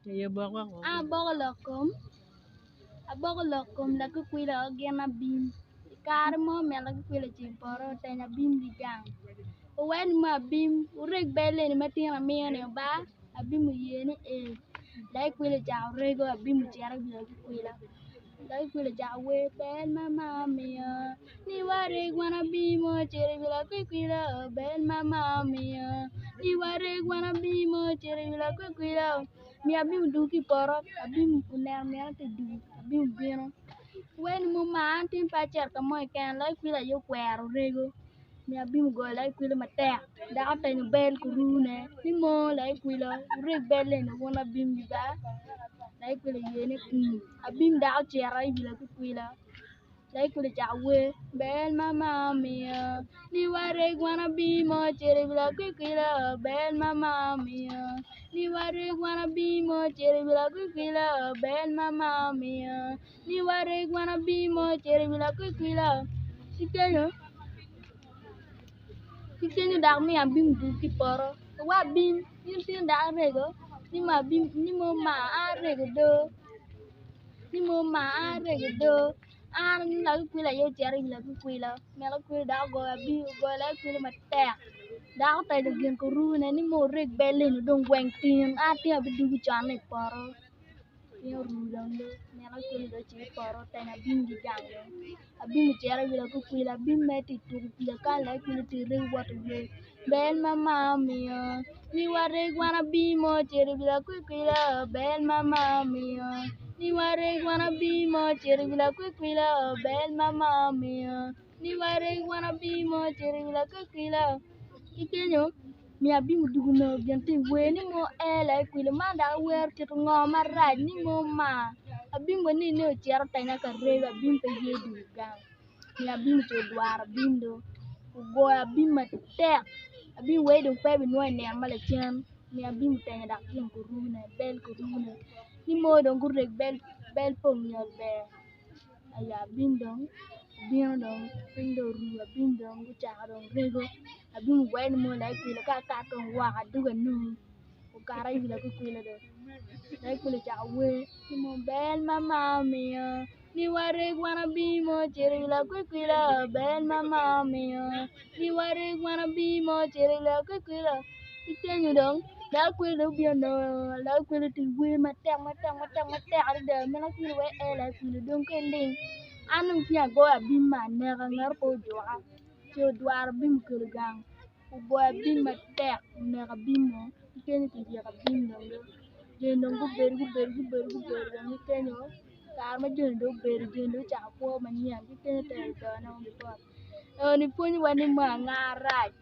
Iya boko ko. Aboko lokom la ku kwila ogena bim. Kar mo me la ku kwila chimporo tenya bim digang. Wen ma bim urek bele ni matin amene ba abim yene e. Lai kwila ja urego abim jara bila ku kwila. Lai kwila ja we ben mama mia. Ni ware gwana bimo chere bila ku kwila ben mama mia. Ni ware gwana bimo chere bila ku kwila. Mi abim duki poro abim kuner me te du abim bino. Wen mo ma antin pa cher ka mo ken lai kwila yo kwero rego. Mi abim go lai kwila matek. Da ta ni bel kurune. Ni mo lai kwila reg bele ni wona bim di ba. Lai kwila yene abim da cher ai bila ku kwila. Lai kwila ja we bel mama mia. Ni ware gwana bimo chere bila ku kwila bel mama mia. Ni ware gwana bimo chere bila ku kwila bel mama mia. Ni ware gwana bimo chere bila ku kwila. Kikenyo dak mi abim du ki poro. Wa bim yin tin dak rego. Ni ma bim ni mo ma a rego do. Ni mo ma a rego do. An la ku kwila yo jari la ku kwila. Me la kwila dak go abim go la kwila matek. Dak ta de gen ko ru ne ni mo reg bele no dong gweng tin. A tin abi du ki chan ni poro. Yo ru dong do. Me la kwila do chi poro ta na bim di gang do. Abim jara bila ku kwila abim meti tu kwila ka la kwila ti re wat we. Bel mama mia. Ni ware gwana bimo chere bila ku kwila bel mama mia. Ni ware gwana bimo chere bila ku kwila bel mama mia. Ni ware gwana bimo chere bila ku kwila. Ikenyo mi abim dugno gente we ni mo ele kwila manda wer ti ngoma raj ni mo ma. Abim ni ne cher tanya ka re abim pe ye du gang. Ni abim cho dwar abim do. Go abim matek. Abim we do pe bi no ne mala chen. Ni abim tanya dak kin ko rune bel ko rune. Ni mo don ko rek bel pom nyol be. Aya abim dong. Abim dong pindo ru abim dong ko cha dong rego. Abim we ni mo lai kwila ka tong wa ka du ga nu. Ko kara yi la ko kwila do. Lai kwila cha we ni mo bel mama mia. Ni ware gwana bimo chere la kwila bel mama mia. Ni ware gwana bimo chere la kwila. Ikenyo dong. La kwila bio no la kwila ti we matek ada de me la kwila we e la kwila dong kending. Anong pia go abim ma ne ga ngar ko jwa. Cho dwar bim kul gang. Go abim matek ne ga bimo. Ikenyo ti ga bim dong do. Jendong go ber dong ikenyo. Kar ma jendo ber jendo cha po ma nyen ikenyo te do na mo po. Ni punyi wani ma ngaraj.